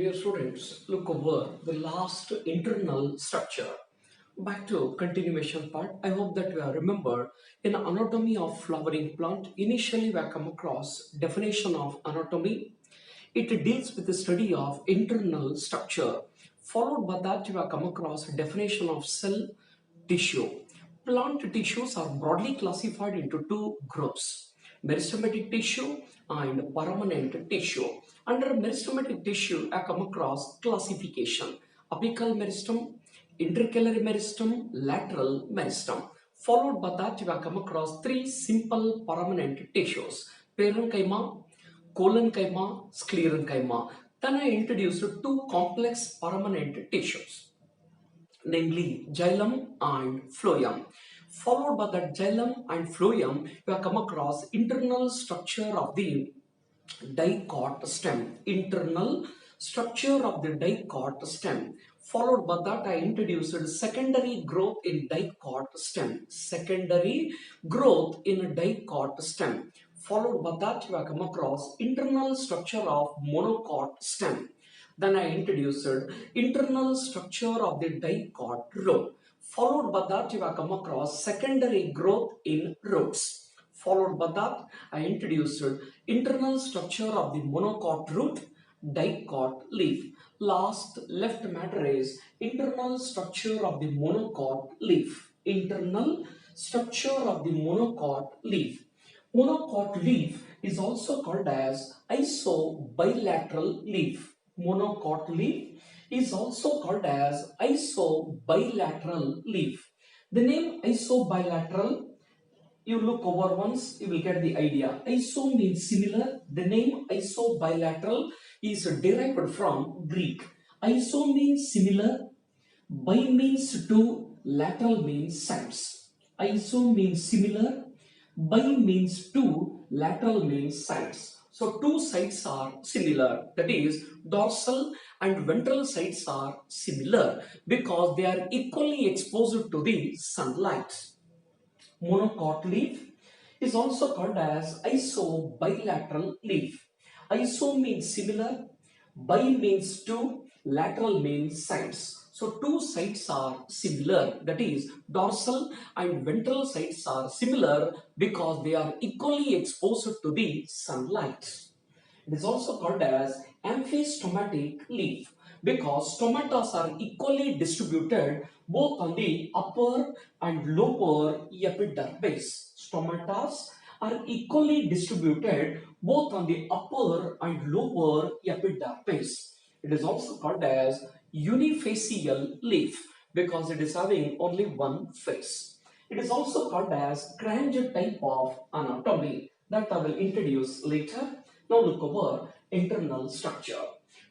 Dear students, look over the last internal structure. Back to continuation part. I hope that you have remembered in anatomy of flowering plant. Initially, we have come across definition of anatomy. It deals with the study of internal structure. Followed by that, you have come across definition of cell tissue. Plant tissues are broadly classified into two groups: meristematic tissue and permanent tissue. Under meristematic tissue, I come across classification: apical meristem, intercalary meristem, lateral meristem. Followed by that, you have come across three simple permanent tissues: parenchyma, collenchyma, sclerenchyma. Then I introduced two complex permanent tissues, namely xylem and phloem. Followed by that xylem and phloem, you have come across internal structure of the dicot stem. Internal structure of the dicot stem. Followed by that, I introduced secondary growth in dicot stem. Secondary growth in a dicot stem. Followed by that, you have come across internal structure of monocot stem. Then I introduced internal structure of the dicot root. Followed by that, you have come across secondary growth in roots. Followed by that, I introduced internal structure of the monocot root, dicot leaf. Last left matter is internal structure of the monocot leaf. Internal structure of the monocot leaf. Monocot leaf is also called as isobilateral leaf. Monocot leaf is also called as isobilateral leaf. The name isobilateral, you look over once, you will get the idea. Iso means similar. The name isobilateral is derived from Greek. Iso means similar, bi means two, lateral means sides. Iso means similar, bi means two, lateral means sides. So two sides are similar, that is dorsal and ventral sides are similar because they are equally exposed to the sunlight. Monocot leaf is also called as isobilateral leaf. Iso means similar, bi means two, lateral means sides. So two sides are similar, that is dorsal and ventral sides are similar because they are equally exposed to the sunlight. It is also called as amphistomatic leaf because stomatas are equally distributed both on the upper and lower epidermis. Stomatas are equally distributed both on the upper and lower epidermis. It is also called as unifacial leaf because it is having only one face. It is also called as Granger type of anatomy that I will introduce later. Now look over internal structure.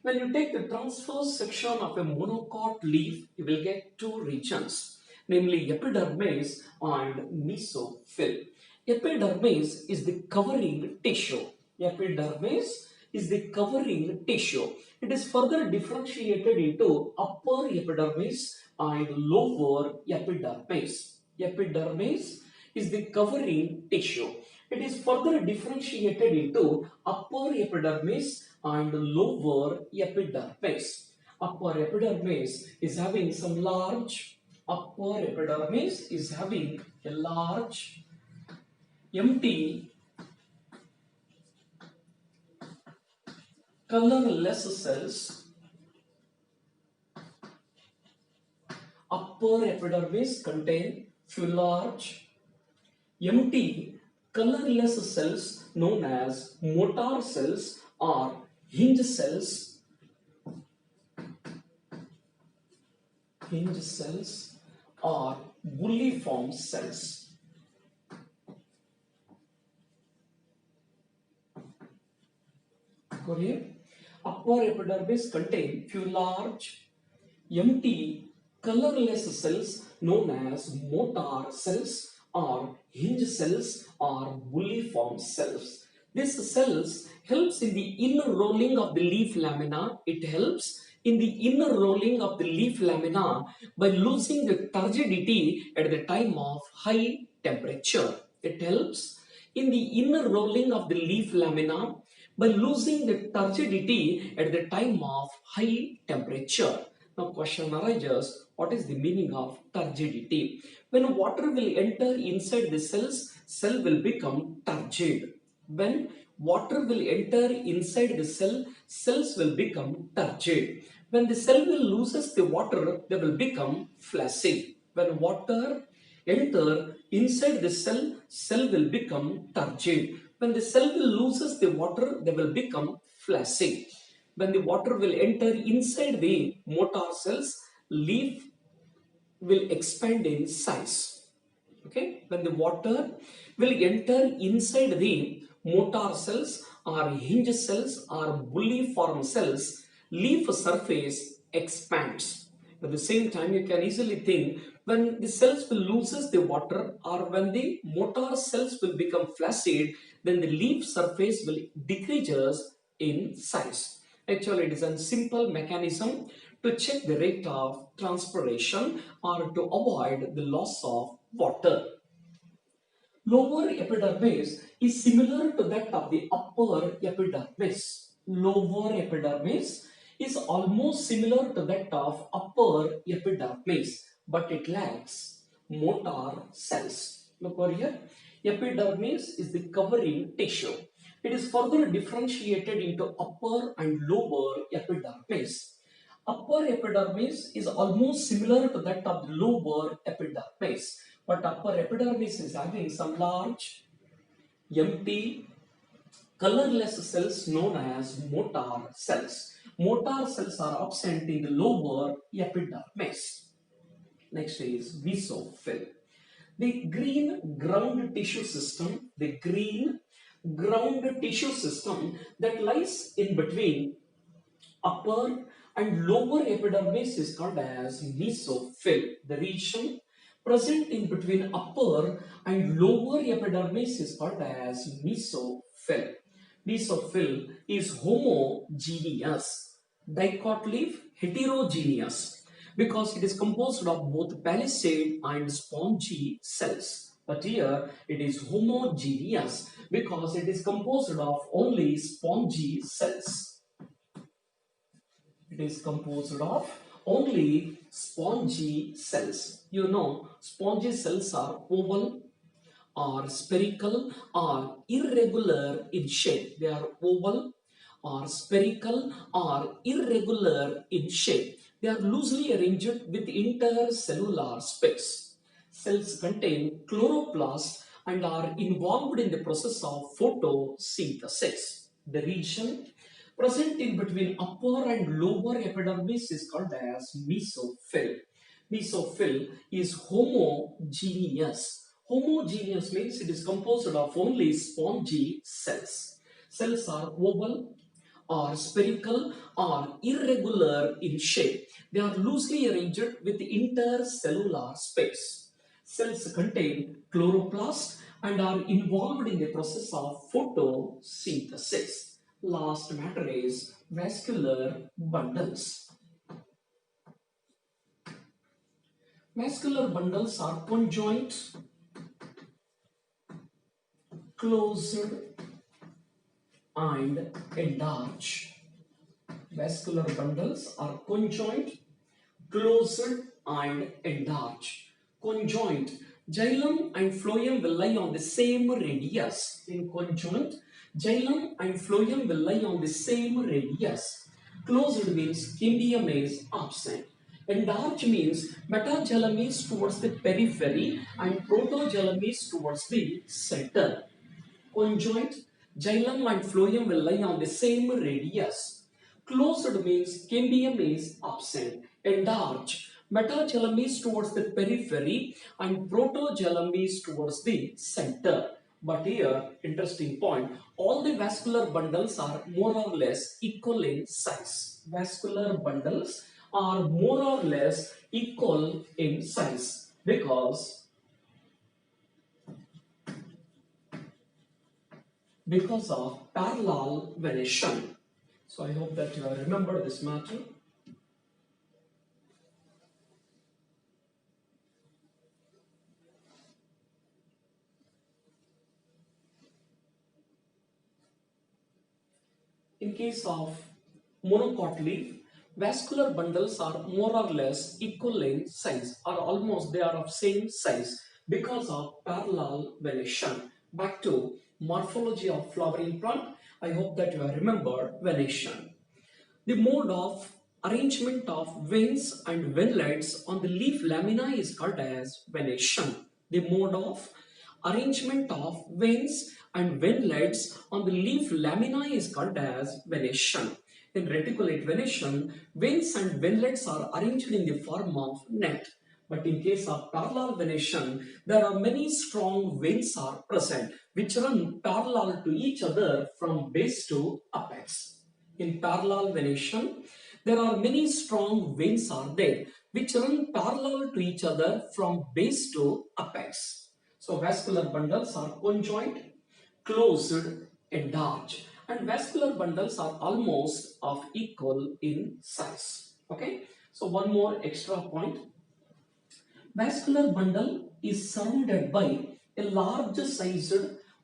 When you take the transverse section of a monocot leaf, you will get two regions, namely epidermis and mesophyll. Epidermis is the covering tissue. Epidermis is the covering tissue. It is further differentiated into upper epidermis and lower epidermis. Epidermis is the covering tissue. It is further differentiated into upper epidermis and lower epidermis. Upper epidermis is having some large, upper epidermis is having a large empty colorless cells. Upper epidermis contain few large empty colorless cells known as motor cells or hinge cells. Hinge cells or bulliform cells. Korean. Upper epidermis contain few large empty colorless cells known as motor cells or hinge cells or bulliform cells. These cells helps in the inner rolling of the leaf lamina. It helps in the inner rolling of the leaf lamina by losing the turgidity at the time of high temperature. It helps in the inner rolling of the leaf lamina by losing the turgidity at the time of high temperature. Now question arises, what is the meaning of turgidity? When water will enter inside the cells, cell will become turgid. When water will enter inside the cell, cells will become turgid. When the cell will loses the water, they will become flaccid. When water enter inside the cell, cell will become turgid. When the cell will loses the water, they will become flaccid. When the water will enter inside the motor cells, leaf will expand in size. Okay, when the water will enter inside the motor cells or hinge cells or bulliform cells, leaf surface expands. At the same time, you can easily think when the cells will loses the water or when the motor cells will become flaccid, then the leaf surface will decreases in size. Actually, it is a simple mechanism to check the rate of transpiration or to avoid the loss of water. Lower epidermis is similar to that of the upper epidermis. Lower epidermis is almost similar to that of upper epidermis, but it lacks motor cells. Look over here. Epidermis is the covering tissue. It is further differentiated into upper and lower epidermis. Upper epidermis is almost similar to that of the lower epidermis, but upper epidermis is having some large, empty, colorless cells known as motor cells. Motor cells are absent in the lower epidermis. Next is mesophyll. The green ground tissue system, that lies in between upper and lower epidermis is called as mesophyll. The region present in between upper and lower epidermis is called as mesophyll. Mesophyll is homogeneous, dicot leaf heterogeneous because it is composed of both palisade and spongy cells. But here it is homogeneous because it is composed of only spongy cells. It is composed of only spongy cells. You know, spongy cells are oval or spherical or irregular in shape. They are oval or spherical or irregular in shape. They are loosely arranged with intercellular space. Cells contain chloroplast and are involved in the process of photosynthesis. The region present in between upper and lower epidermis is called as mesophyll. Mesophyll is homogeneous. Homogeneous means it is composed of only spongy cells. Cells are oval or spherical or irregular in shape. They are loosely arranged with intercellular space. Cells contain chloroplast and are involved in the process of photosynthesis. Last matter is vascular bundles. Vascular bundles are conjoint, closed and enlarged. Vascular bundles are conjoint, closed and enlarged. Conjoint, xylem and phloem will lie on the same radius. In conjoint, xylem and phloem will lie on the same radius. Closed means cambium is absent. Enlarged means metaxylem is towards the periphery and protoxylem is towards the center. Conjoint, xylem and phloem will lie on the same radius. Closed means cambium is absent. Enlarged, metaxylem is towards the periphery and protoxylem is towards the center. But here, interesting point, all the vascular bundles are more or less equal in size. Vascular bundles are more or less equal in size because of parallel venation. So I hope that you have remembered this matter. In case of monocot leaf, vascular bundles are more or less equal in size, or almost they are of same size because of parallel venation. Back to morphology of flowering plant. I hope that you have remembered venation. The mode of arrangement of veins and ventlets on the leaf lamina is called as venation. The mode of arrangement of veins and ventlets on the leaf lamina is called as venation. In reticulate venation, veins and ventlets are arranged in the form of net. But in case of parallel venation, there are many strong veins are present which run parallel to each other from base to apex. In parallel venation, there are many strong veins are there which run parallel to each other from base to apex. So vascular bundles are conjoint, closed, enlarged, and vascular bundles are almost of equal in size. Okay. So one more extra point. Vascular bundle is surrounded by a large sized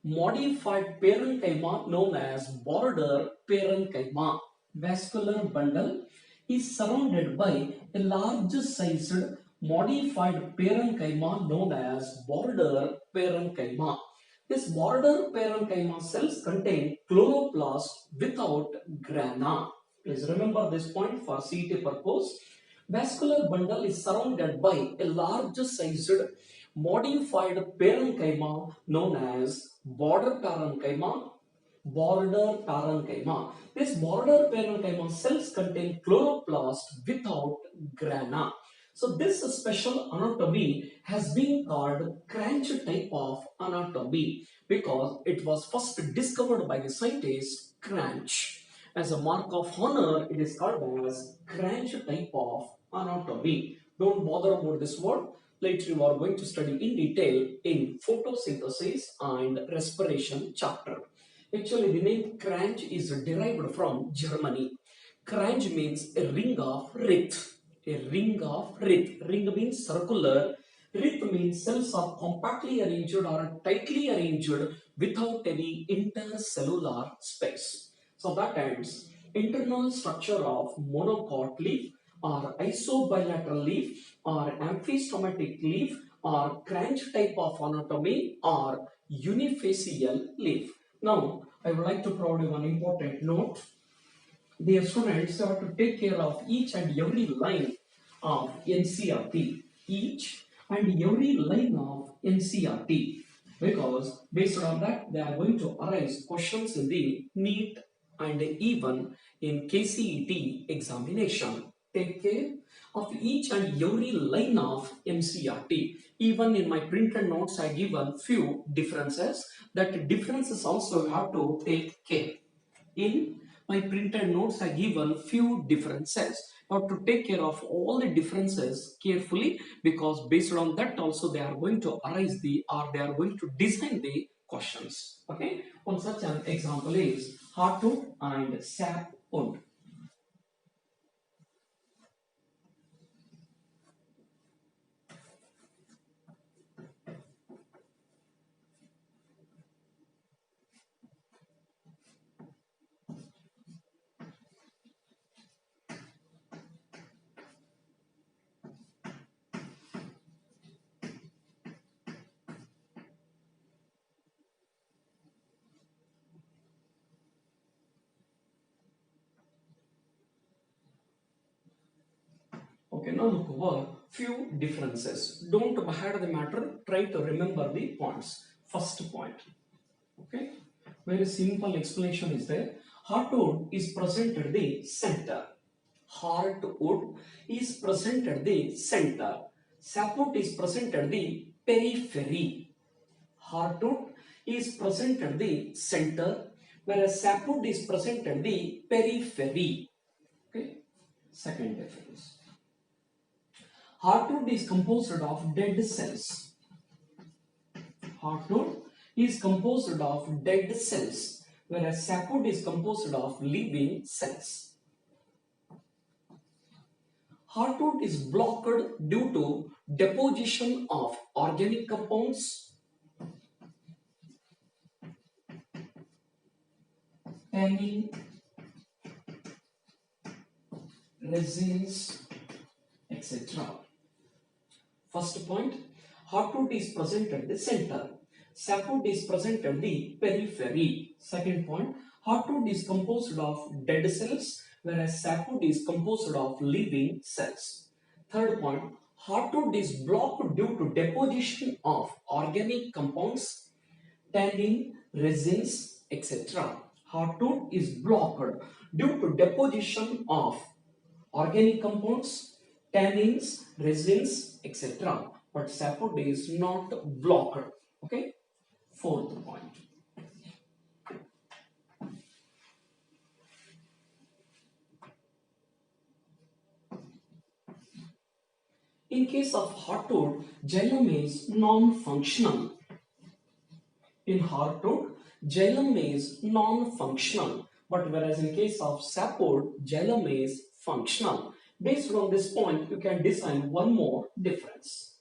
modified parenchyma known as border parenchyma. Vascular bundle is surrounded by a large sized modified parenchyma known as border parenchyma. This border parenchyma cells contain chloroplast without grana. Please remember this point for CET purpose. Vascular bundle is surrounded by a large sized modified parenchyma known as border parenchyma. Border parenchyma. This border parenchyma cells contain chloroplast without grana. So this special anatomy has been called cranch type of anatomy because it was first discovered by the scientist Cranch. As a mark of honor, it is called as cranch type of anatomy. Don't bother about this word. Later you are going to study in detail in photosynthesis and respiration chapter. Actually, the name cranch is derived from Germany. Cranch means a ring of Rith. A ring of Rith. Ring means circular. Rith means cells are compactly arranged or tightly arranged without any intercellular space. So that ends internal structure of monocot leaf or isobilateral leaf or amphistomatic leaf or cranch type of anatomy or unifacial leaf. Now, I would like to provide you one important note. Dear students, you have to take care of each and every line of NCRT. Each and every line of NCRT. Because based on that, they are going to arise questions in the NEET and even in KCET examination. Take care of each and every line of NCRT. Even in my printed notes, I given few differences. That differences also you have to take care. In my printed notes, I given few differences. You have to take care of all the differences carefully because based on that also they are going to arise the or they are going to design the questions. Okay. One such an example is heartwood and sapwood. Okay, now look over few differences. Don't hide the matter, try to remember the points. First point. Okay, very simple explanation is there. Heartwood is present at the center. Heartwood is present at the center. Sapwood is present at the periphery. Heartwood is present at the center, whereas sapwood is present at the periphery. Okay, second difference. Heartwood is composed of dead cells. Heartwood is composed of dead cells, whereas sapwood is composed of living cells. Heartwood is blocked due to deposition of organic compounds, tannin, resins, etc. First point, heartwood is present at the center. Sapwood is present at the periphery. Second point, heartwood is composed of dead cells, whereas sapwood is composed of living cells. Third point, heartwood is blocked due to deposition of organic compounds, tannin, resins, etc. Heartwood is blocked due to deposition of organic compounds, tannins, resins, etc. But sapwood is not blocked. Okay. Fourth point. In case of heartwood, xylem is non-functional. In heartwood, xylem is non-functional. But whereas in case of sapwood, xylem is functional. Based on this point, you can design one more difference.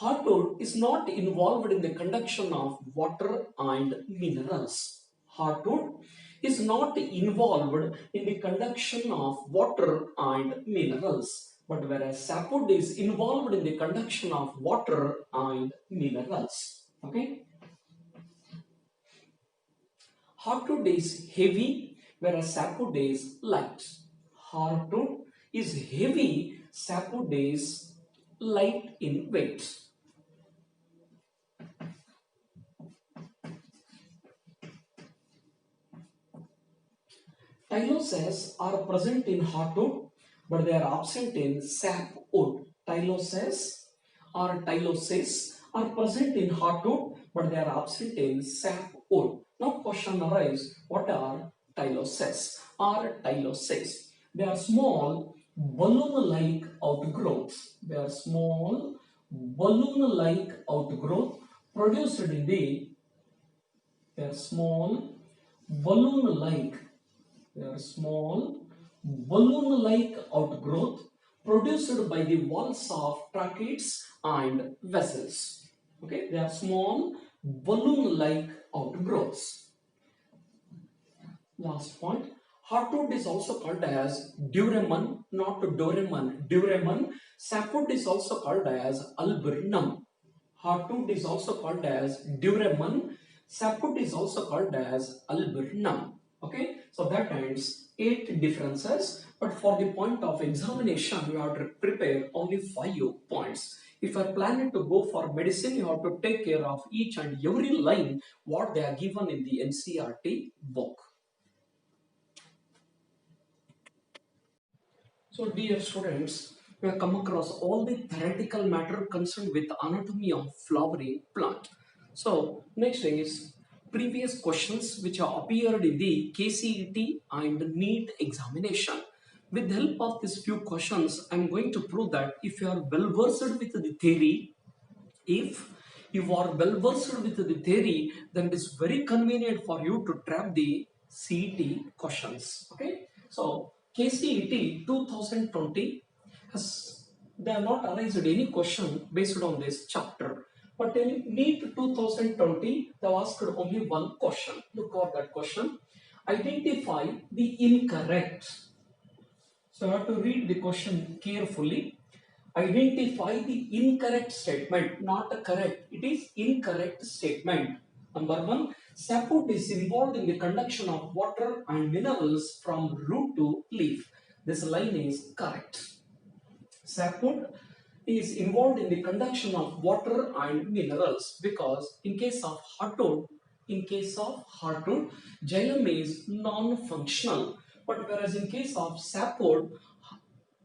Heartwood is not involved in the conduction of water and minerals. Heartwood is not involved in the conduction of water and minerals. But whereas sapwood is involved in the conduction of water and minerals. Okay? Heartwood is heavy, whereas sapwood is light. Heartwood is heavy, sapwood is light in weight. Tyloses are present in heartwood, but they are absent in sapwood. Tyloses or tyloses are present in heartwood, but they are absent in sapwood. Now question arises, what are tyloses or tyloses? They are small balloon-like outgrowths. They are small balloon-like outgrowth produced in the, they are small balloon-like outgrowth produced by the walls of tracheids and vessels. Okay, they are small balloon-like outgrowths. Last point, heartwood is also called as duramen, not doraemon. Duramen. Sapwood is also called as alburnum. Heartwood is also called as duramen. Sapwood is also called as alburnum. Okay, so that ends 8 differences, but for the point of examination, you have to prepare only 5 points. If you are planning to go for medicine, you have to take care of each and every line what they are given in the NCERT book. So dear students, we have come across all the theoretical matter concerned with anatomy of flowering plant. So next is previous questions which have appeared in the KCET and NEET examination. With the help of these few questions, I am going to prove that if you are well versed with the theory, then it is very convenient for you to trap the CET questions. Okay, so KCET 2020 they have not arranged any question based on this chapter. But in NEET 2020, they asked only one question. Look at that question. Identify the incorrect. So I have to read the question carefully. Identify the incorrect statement, not correct. It is incorrect statement. Number 1, sapwood is involved in the conduction of water and minerals from root to leaf. This line is correct. Sapwood is involved in the conduction of water and minerals because in case of heartwood, xylem is non-functional. But whereas in case of sapwood,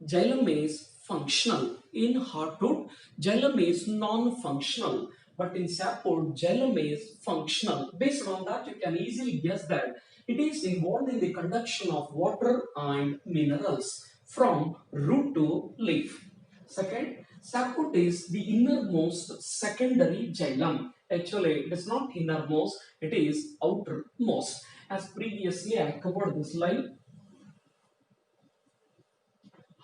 xylem is functional. In heartwood, xylem is non-functional. But in sapwood, xylem is functional. Based on that, you can easily guess that it is involved in the conduction of water and minerals from root to leaf. Second, sapwood is the innermost secondary xylem. Actually, it is not innermost, it is outermost. As previously I covered this line,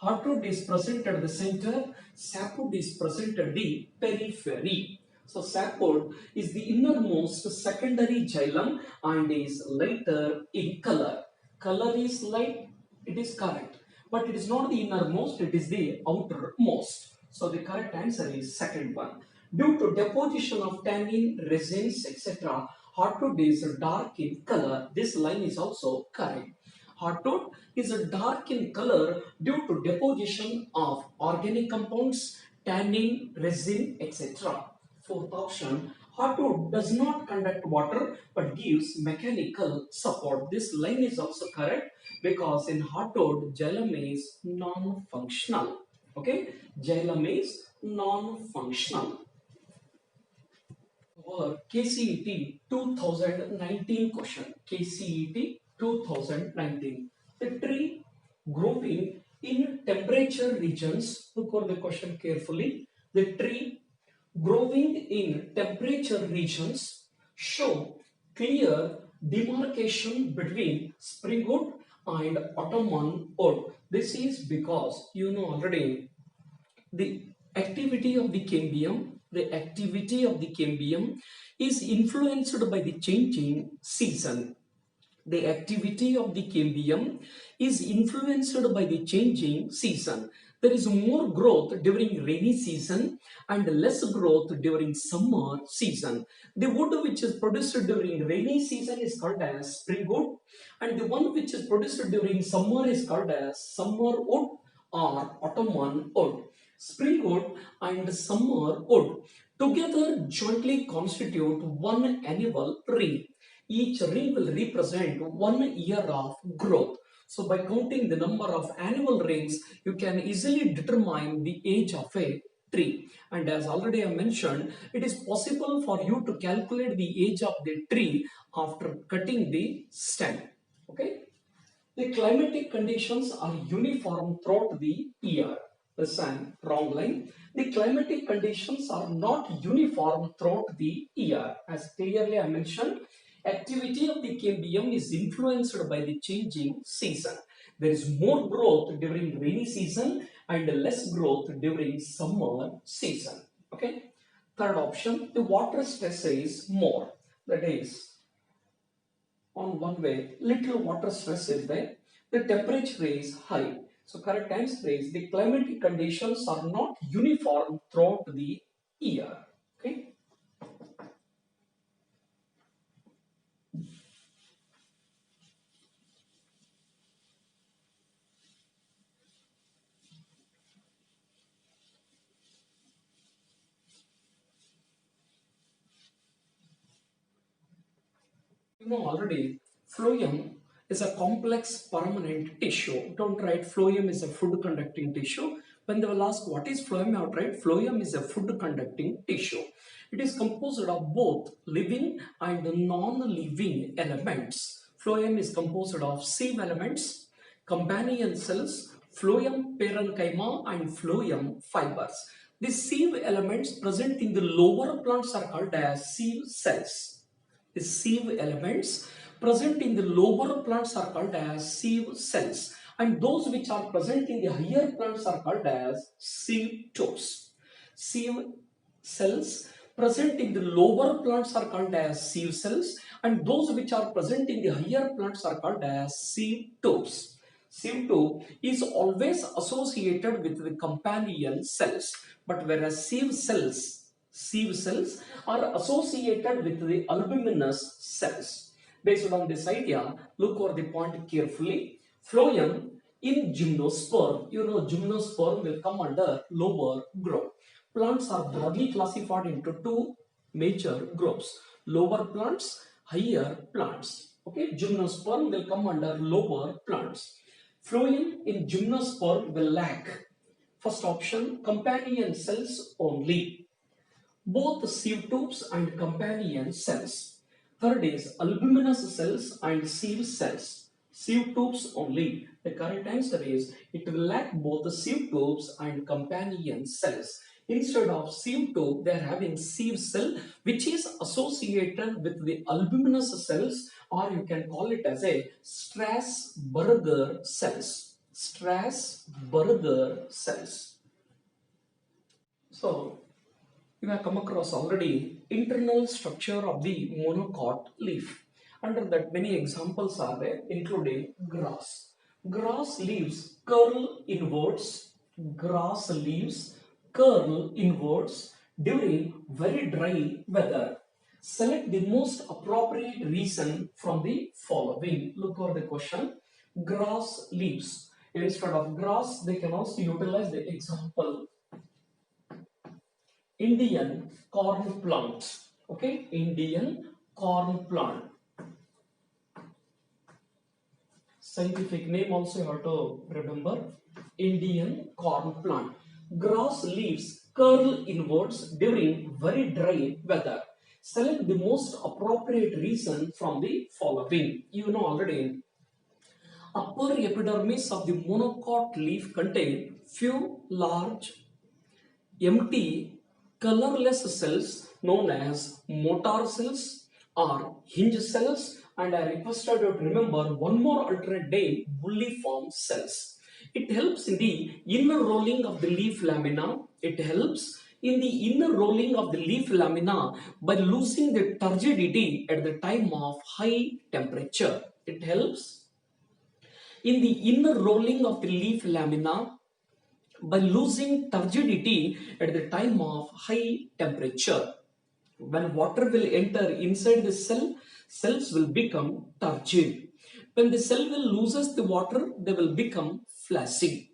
heartwood is present at the center, sapwood is present at the periphery. So sapwood is the innermost secondary xylem and is lighter in color. Color is light, It is correct. But it is not the innermost, it is the outermost. So the correct answer is second one. Due to deposition of tannin, resins, etc., hardwood is dark in color. This line is also correct. Hardwood is dark in color due to deposition of organic compounds, tannin, resin, etc. Fourth option, hardwood does not conduct water but gives mechanical support. This line is also correct because in hardwood, Xylem is non-functional. Okay, Xylem is non-functional. Our KCET 2019 question. KCET 2019. The tree growing in temperature regions. Look over the question carefully. The tree growing in temperature regions show clear demarcation between springwood and autumn wood. This is because you know already the activity of the cambium is influenced by the changing season. The activity of the cambium is influenced by the changing season. There is more growth during rainy season and less growth during summer season. The wood which is produced during rainy season is called as spring wood, and the one which is produced during summer is called as summer wood or autumn wood. Spring wood and summer wood together jointly constitute one annual ring. Each ring will represent 1 year of growth. So by counting the number of annual rings, you can easily determine the age of a tree. And as already I mentioned, it is possible for you to calculate the age of the tree after cutting the stem. Okay. The climatic conditions are uniform throughout the year. Listen, wrong line. The climatic conditions are not uniform throughout the year. As clearly I mentioned, activity of the cambium is influenced by the changing season. There is more growth during rainy season and less growth during summer season. Okay. Third option, the water stress is more. That is, on one way, little water stress is there. The temperature is high. So correct answer is the climatic conditions are not uniform throughout the year. Okay. You know already, phloem is a complex permanent tissue. Don't write phloem is a food conducting tissue. When they will ask what is phloem, I would write phloem is a food conducting tissue. It is composed of both living and non-living elements. Phloem is composed of sieve elements, companion cells, phloem parenchyma and phloem fibers. The sieve elements present in the lower plants are called as sieve cells. The sieve elements present in the lower plants are called as sieve cells, and those which are present in the higher plants are called as sieve tubes. Sieve cells present in the lower plants are called as sieve cells, and those which are present in the higher plants are called as sieve tubes. Sieve tube is always associated with the companion cells, but whereas sieve cells are associated with the albuminous cells. Based on this idea, look over the point carefully. Phloem in gymnosperm, you know gymnosperm will come under lower group. Plants are broadly classified into two major groups: lower plants, higher plants. Okay, gymnosperm will come under lower plants. Phloem in gymnosperm will lack, first option, companion cells only, both sieve tubes and companion cells. Third is albuminous cells and sieve cells. Sieve tubes only. The correct answer is it will lack both the sieve tubes and companion cells. Instead of sieve tube, they are having sieve cell, which is associated with the albuminous cells, or you can call it as a Strasburger cells. Strasburger cells. So, you have come across already internal structure of the monocot leaf. Under that, many examples are there, including grass. Grass leaves curl inwards. Grass leaves curl inwards during very dry weather. Select the most appropriate reason from the following. Look over the question. Grass leaves. Instead of grass, they can also utilize the example Indian corn plant. Okay, Indian corn plant. Scientific name also you have to remember. Indian corn plant. Grass leaves curl inwards during very dry weather. Select the most appropriate reason from the following. You know already. Upper epidermis of the monocot leaf contain few large empty colorless cells known as motor cells or hinge cells, and I requested you to remember one more alternate name, bulliform cells. It helps in the inner rolling of the leaf lamina. It helps in the inner rolling of the leaf lamina by losing the turgidity at the time of high temperature. It helps in the inner rolling of the leaf lamina by losing turgidity at the time of high temperature. When water will enter inside the cell, cells will become turgid. When the cell will loses the water, they will become flaccid.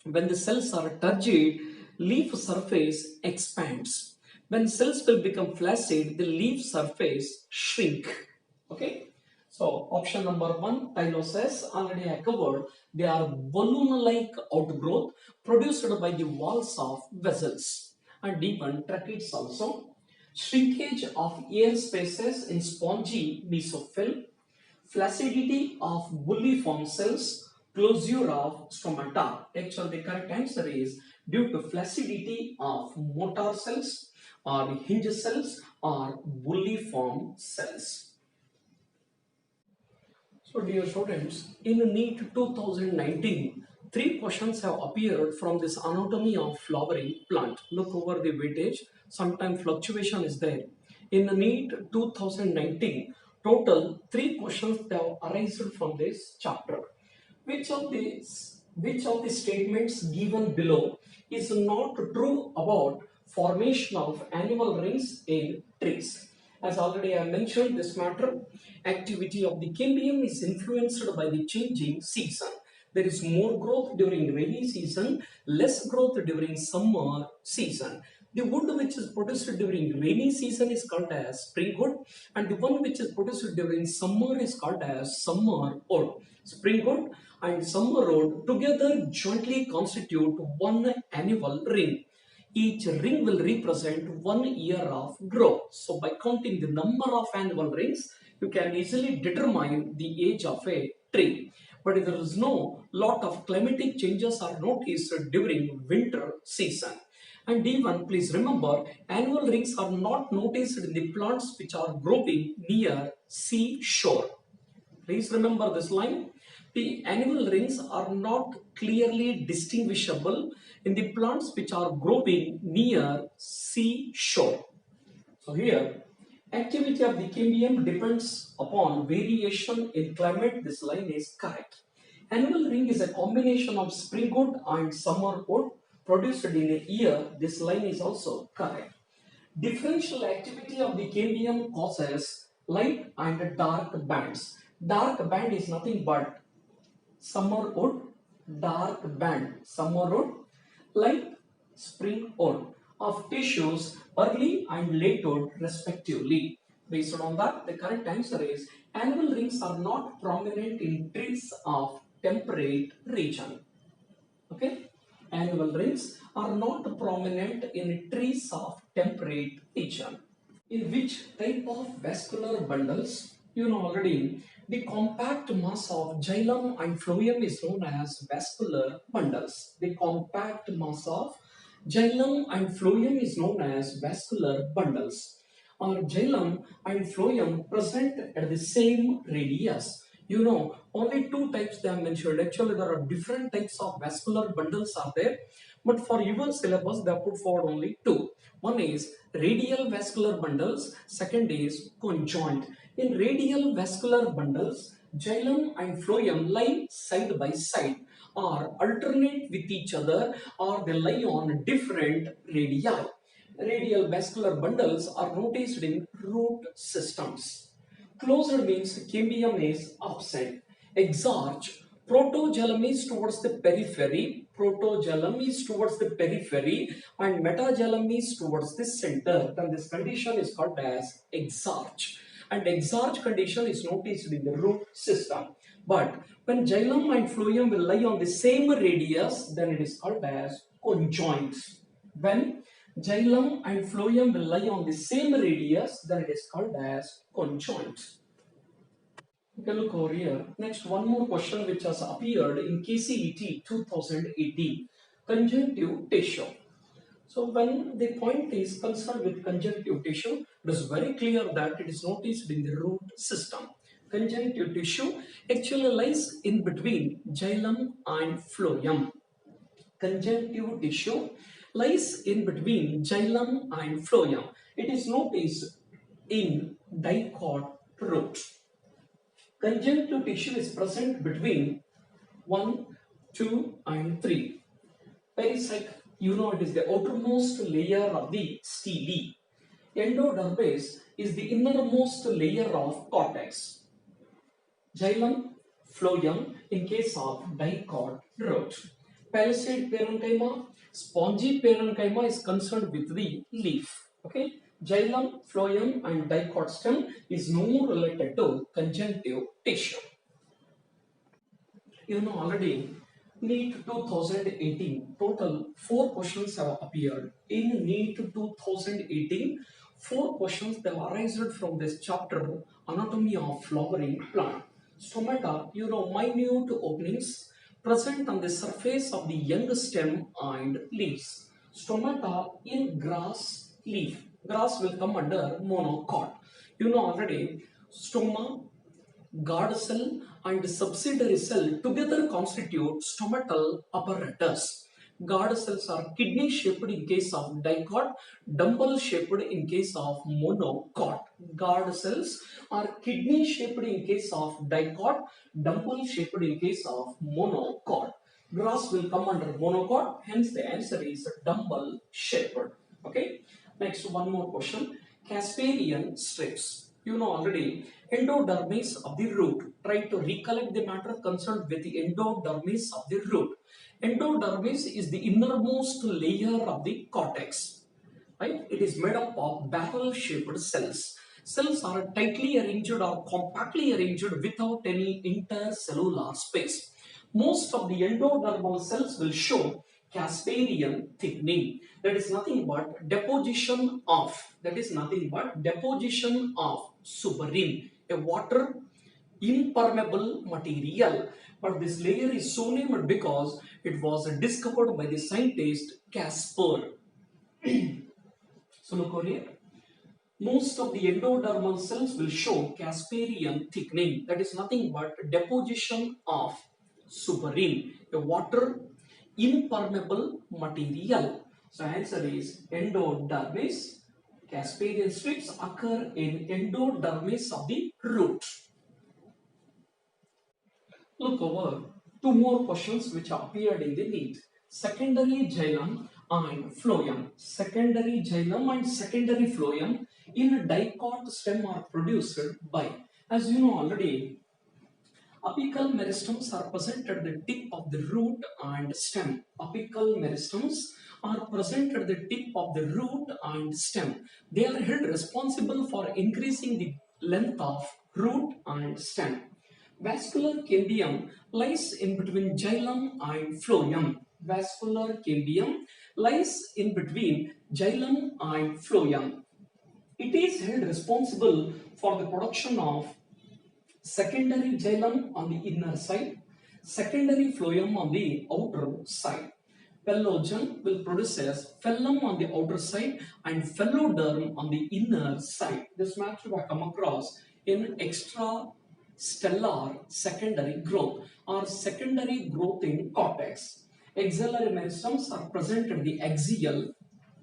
When the cells are turgid, leaf surface expands. When cells will become flaccid, the leaf surface shrink. Okay. So option number one, tyloses, already I covered. They are balloon-like outgrowth produced by the walls of vessels and even tracheids also. Shrinkage of air spaces in spongy mesophyll, flaccidity of bulliform cells, closure of stomata. Actually, the correct answer is due to flaccidity of motor cells or hinge cells or bulliform cells. So dear students, in NEET 2019, three questions have appeared from this anatomy of flowering plant. Look over the weightage, sometimes fluctuation is there. In NEET 2019, total three questions have arisen from this chapter. Which of the statements given below is not true about formation of annual rings in trees? As already I mentioned this matter, activity of the cambium is influenced by the changing season. There is more growth during rainy season, less growth during summer season. The wood which is produced during rainy season is called as spring wood, and the one which is produced during summer is called as summer wood. Spring wood and summer wood together jointly constitute one annual ring. Each ring will represent 1 year of growth. So by counting the number of annual rings, you can easily determine the age of a tree. But there is no lot of climatic changes are noticed during winter season. And even please remember, annual rings are not noticed in the plants which are growing near seashore. Please remember this line. The annual rings are not clearly distinguishable in the plants which are growing near seashore. So here, activity of the cambium depends upon variation in climate. This line is correct. Annual ring is a combination of spring wood and summer wood produced in a year. This line is also correct. Differential activity of the cambium causes light and dark bands. Dark band is nothing but summer wood, dark band summer wood, light spring wood of tissues early and late wood respectively. Based on that, the correct answer is annual rings are not prominent in trees of temperate region. Okay, annual rings are not prominent in trees of temperate region. In which type of vascular bundles? You know already, the compact mass of xylem and phloem is known as vascular bundles. The compact mass of xylem and phloem is known as vascular bundles. Our xylem and phloem present at the same radius. You know, only two types they have mentioned. Actually, there are different types of vascular bundles are there, but for your syllabus, they have put forward only two. One is radial vascular bundles, second is conjoint. In radial vascular bundles, xylem and phloem lie side by side or alternate with each other, or they lie on different radii. Radial vascular bundles are noticed in root systems. Closed means cambium is absent. Exarch, protoxylem is towards the periphery, protoxylem is towards the periphery, and metaxylem is towards the center. Then this condition is called as exarch. And exarch condition is noticed in the root system. But when xylem and phloem will lie on the same radius, then it is called as conjoints. When xylem and phloem will lie on the same radius, then it is called as conjoints. Okay, look over here. Next, one more question which has appeared in KCET 2018. Conjunctive tissue. So when the point is concerned with conjunctive tissue, it is very clear that it is noticed in the root system. Conjunctive tissue actually lies in between xylem and phloem. Conjunctive tissue lies in between xylem and phloem. It is noticed in dicot root. Conjunctive tissue is present between 1, 2 and 3. Pericycle, you know, it is the outermost layer of the stele. Endodermis is the innermost layer of cortex. Xylem, phloem in case of dicot root. Palisade parenchyma, spongy parenchyma is concerned with the leaf. Okay. Xylem, phloem and dicot stem is no more related to conjunctive tissue. You know already, NEET 2018, total 4 questions have appeared. In NEET 2018, 4 questions that arisen from this chapter, Anatomy of Flowering Plant. Stomata, you know, minute openings present on the surface of the young stem and leaves. Stomata in grass leaf. Grass will come under monocot. You know already, stoma, guard cell and subsidiary cell together constitute stomatal apparatus. Guard cells are kidney shaped in case of dicot, dumbbell shaped in case of monocot. Guard cells are kidney shaped in case of dicot, dumbbell shaped in case of monocot. Grass will come under monocot, hence the answer is dumbbell shaped. Okay. Next, one more question. Casparian strips. You know already, endodermis of the root. Try to recollect the matter concerned with the endodermis of the root. Endodermis is the innermost layer of the cortex. Right? It is made up of barrel-shaped cells. Cells are tightly arranged or compactly arranged without any intercellular space. Most of the endodermal cells will show Casparian thickening. That is nothing but deposition of suberin, a water impermeable material. But this layer is so named because it was discovered by the scientist Casper. So look over here. Most of the endodermal cells will show Casparian thickening. That is nothing but deposition of suberin, a water impermeable material. So answer is endodermis. Casparian strips occur in endodermis of the root. Look over 2 more questions which appeared in the NEET. Secondary xylem and phloem. Secondary xylem and secondary phloem in dicot stem are produced by, as you know already, apical meristems are present at the tip of the root and stem. Apical meristems are present at the tip of the root and stem. They are held responsible for increasing the length of root and stem. Vascular cambium lies in between xylem and phloem. Vascular cambium lies in between xylem and phloem. It is held responsible for the production of secondary xylem on the inner side, secondary phloem on the outer side. Phloem will produce as phloem on the outer side and phloderm on the inner side. This matter will come across in extrastellar secondary growth or secondary growth in cortex. Axillary meristems are present at the axial.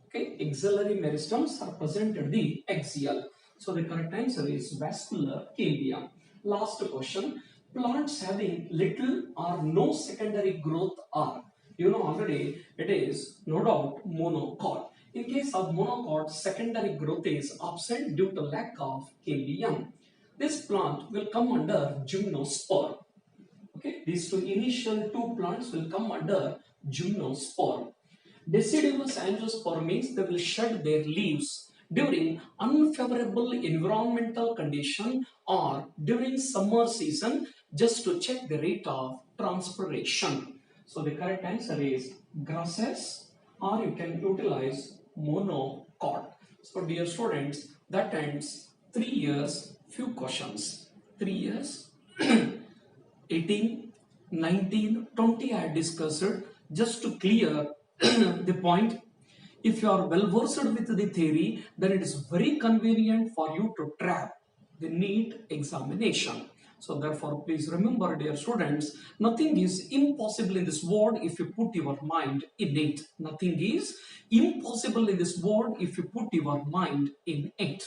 Okay, axillary meristems are present at the axial. So the correct answer is vascular calia. Last question. Plants having little or no secondary growth are, you know already, it is no doubt monocot. In case of monocot, secondary growth is absent due to lack of kalium. This plant will come under gymnosperm. Okay, these two initial two plants will come under gymnosperm. Deciduous angiosperm means they will shed their leaves during unfavorable environmental condition or during summer season just to check the rate of transpiration. So the correct answer is grasses, or you can utilize monocot. So dear students, that ends 3 years, few questions. 3 years 18, 19, 20 I had discussed it just to clear the point. If you are well versed with the theory, then it is very convenient for you to trap the NEET examination. So therefore, please remember, dear students, nothing is impossible in this world if you put your mind in it. Nothing is impossible in this world if you put your mind in it.